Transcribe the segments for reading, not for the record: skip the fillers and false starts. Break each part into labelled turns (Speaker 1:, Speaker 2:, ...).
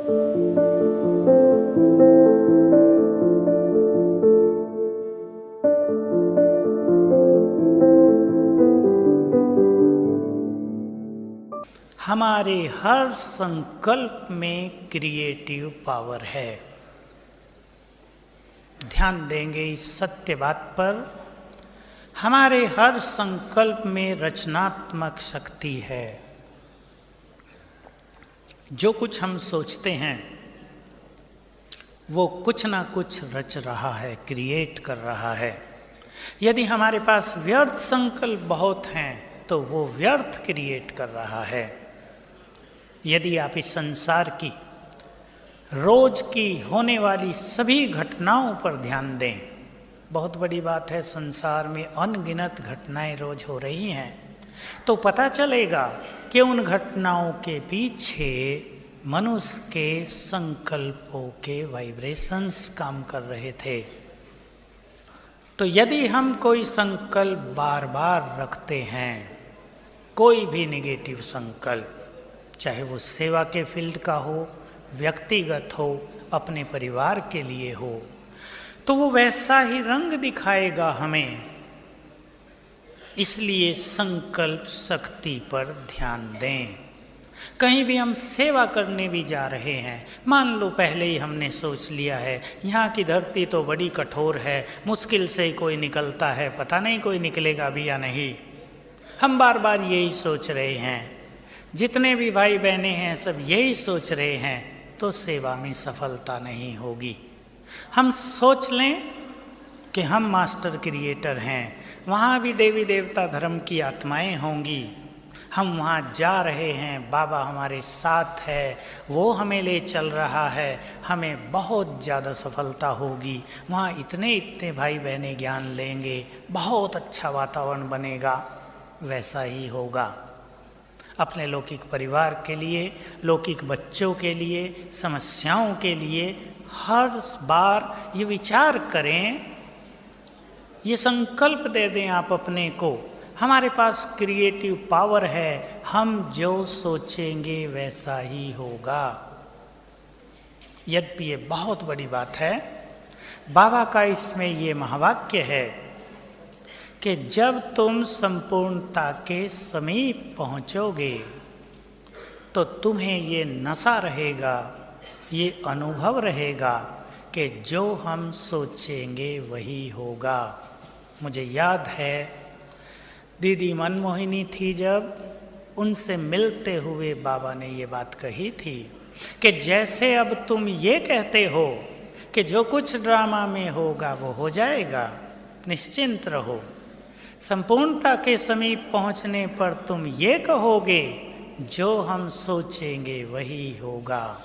Speaker 1: हमारे हर संकल्प में क्रिएटिव पावर है। ध्यान देंगे इस सत्य बात पर। हमारे हर संकल्प में रचनात्मक शक्ति है। जो कुछ हम सोचते हैं वो कुछ ना कुछ रच रहा है, क्रिएट कर रहा है। यदि हमारे पास व्यर्थ संकल्प बहुत हैं तो वो व्यर्थ क्रिएट कर रहा है। यदि आप इस संसार की रोज की होने वाली सभी घटनाओं पर ध्यान दें, बहुत बड़ी बात है, संसार में अनगिनत घटनाएं रोज हो रही हैं, तो पता चलेगा कि उन घटनाओं के पीछे मनुष्य के संकल्पों के वाइब्रेशंस काम कर रहे थे। तो यदि हम कोई संकल्प बार बार रखते हैं, कोई भी नेगेटिव संकल्प, चाहे वो सेवा के फील्ड का हो, व्यक्तिगत हो, अपने परिवार के लिए हो, तो वो वैसा ही रंग दिखाएगा हमें। इसलिए संकल्प शक्ति पर ध्यान दें। कहीं भी हम सेवा करने भी जा रहे हैं, मान लो पहले ही हमने सोच लिया है यहाँ की धरती तो बड़ी कठोर है, मुश्किल से ही कोई निकलता है, पता नहीं कोई निकलेगा भी या नहीं। हम बार बार यही सोच रहे हैं, जितने भी भाई बहनें हैं सब यही सोच रहे हैं, तो सेवा में सफलता नहीं होगी। हम सोच लें कि हम मास्टर क्रिएटर हैं, वहाँ भी देवी देवता धर्म की आत्माएं होंगी, हम वहाँ जा रहे हैं, बाबा हमारे साथ है, वो हमें ले चल रहा है, हमें बहुत ज़्यादा सफलता होगी, वहाँ इतने इतने भाई बहनें ज्ञान लेंगे, बहुत अच्छा वातावरण बनेगा। वैसा ही होगा। अपने लौकिक परिवार के लिए, लौकिक बच्चों के लिए, समस्याओं के लिए हर बार ये विचार करें, ये संकल्प दे दें आप अपने को, हमारे पास क्रिएटिव पावर है, हम जो सोचेंगे वैसा ही होगा। यद्यपि ये बहुत बड़ी बात है, बाबा का इसमें ये महावाक्य है कि जब तुम संपूर्णता के समीप पहुंचोगे तो तुम्हें ये नशा रहेगा, ये अनुभव रहेगा कि जो हम सोचेंगे वही होगा। मुझे याद है दीदी मनमोहिनी थी, जब उनसे मिलते हुए बाबा ने ये बात कही थी कि जैसे अब तुम ये कहते हो कि जो कुछ ड्रामा में होगा वो हो जाएगा, निश्चिंत रहो, संपूर्णता के समीप पहुंचने पर तुम ये कहोगे जो हम सोचेंगे वही होगा,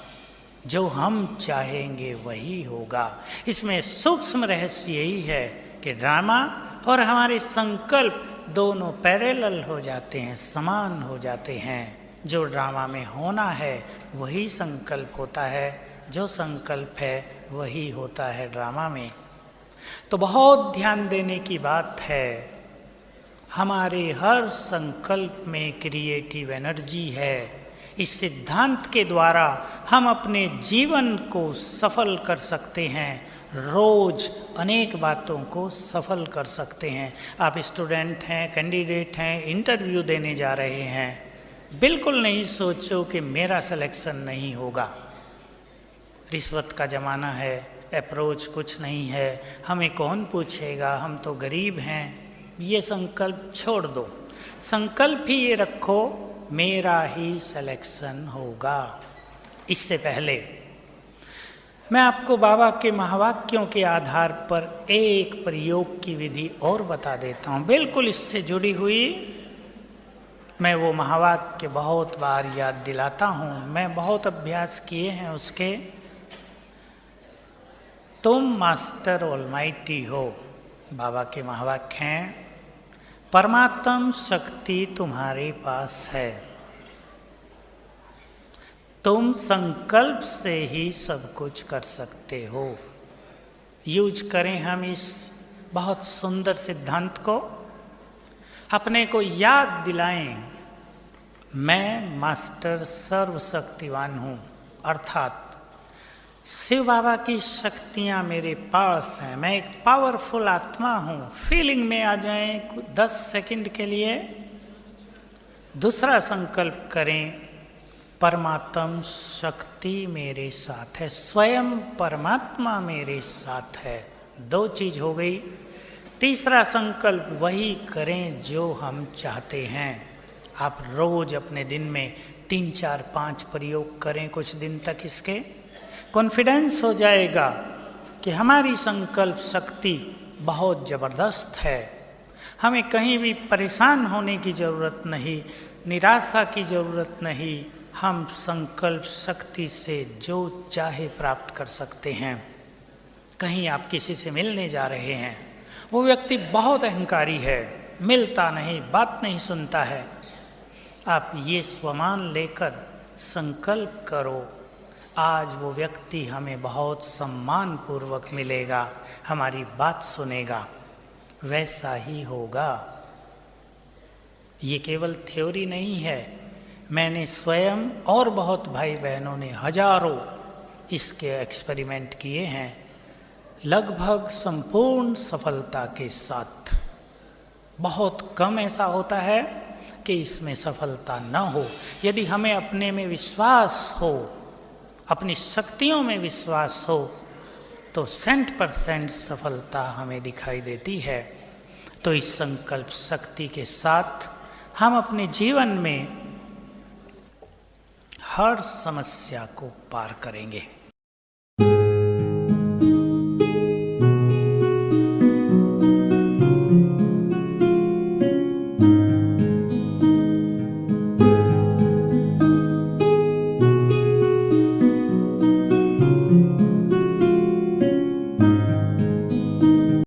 Speaker 1: जो हम चाहेंगे वही होगा। इसमें सूक्ष्म रहस्य यही है कि ड्रामा और हमारे संकल्प दोनों पैरेलल हो जाते हैं, समान हो जाते हैं। जो ड्रामा में होना है वही संकल्प होता है, जो संकल्प है वही होता है ड्रामा में। तो बहुत ध्यान देने की बात है, हमारे हर संकल्प में क्रिएटिव एनर्जी है। इस सिद्धांत के द्वारा हम अपने जीवन को सफल कर सकते हैं, रोज अनेक बातों को सफल कर सकते हैं। आप स्टूडेंट हैं, कैंडिडेट हैं, इंटरव्यू देने जा रहे हैं, बिल्कुल नहीं सोचो कि मेरा सिलेक्शन नहीं होगा, रिश्वत का ज़माना है, अप्रोच कुछ नहीं है, हमें कौन पूछेगा, हम तो गरीब हैं। ये संकल्प छोड़ दो, संकल्प ही ये रखो मेरा ही सिलेक्शन होगा। इससे पहले मैं आपको बाबा के महावाक्यों के आधार पर एक प्रयोग की विधि और बता देता हूँ, बिल्कुल इससे जुड़ी हुई। मैं वो महावाक्य बहुत बार याद दिलाता हूँ, मैं बहुत अभ्यास किए हैं उसके। तुम मास्टर ऑलमाइटी हो, बाबा के महावाक्य हैं, परमात्म शक्ति तुम्हारे पास है, तुम संकल्प से ही सब कुछ कर सकते हो। यूज करें हम इस बहुत सुंदर सिद्धांत को, अपने को याद दिलाएं, मैं मास्टर सर्वशक्तिवान हूँ, अर्थात शिव बाबा की शक्तियाँ मेरे पास हैं, मैं एक पावरफुल आत्मा हूँ। फीलिंग में आ जाएं 10 सेकंड के लिए। दूसरा संकल्प करें, परमात्म शक्ति मेरे साथ है, स्वयं परमात्मा मेरे साथ है। 2 चीज हो गई। तीसरा संकल्प वही करें जो हम चाहते हैं। आप रोज अपने दिन में 3, 4, 5 प्रयोग करें कुछ दिन तक। इसके कॉन्फिडेंस हो जाएगा कि हमारी संकल्प शक्ति बहुत ज़बरदस्त है। हमें कहीं भी परेशान होने की ज़रूरत नहीं, निराशा की ज़रूरत नहीं। हम संकल्प शक्ति से जो चाहे प्राप्त कर सकते हैं। कहीं आप किसी से मिलने जा रहे हैं, वो व्यक्ति बहुत अहंकारी है, मिलता नहीं, बात नहीं सुनता है। आप ये स्वमान लेकर संकल्प करो, आज वो व्यक्ति हमें बहुत सम्मान पूर्वक मिलेगा, हमारी बात सुनेगा। वैसा ही होगा। ये केवल थ्योरी नहीं है, मैंने स्वयं और बहुत भाई बहनों ने हजारों इसके एक्सपेरिमेंट किए हैं, लगभग संपूर्ण सफलता के साथ। बहुत कम ऐसा होता है कि इसमें सफलता न हो। यदि हमें अपने में विश्वास हो, अपनी शक्तियों में विश्वास हो, तो 100% सफलता हमें दिखाई देती है। तो इस संकल्प शक्ति के साथ हम अपने जीवन में हर समस्या को पार करेंगे।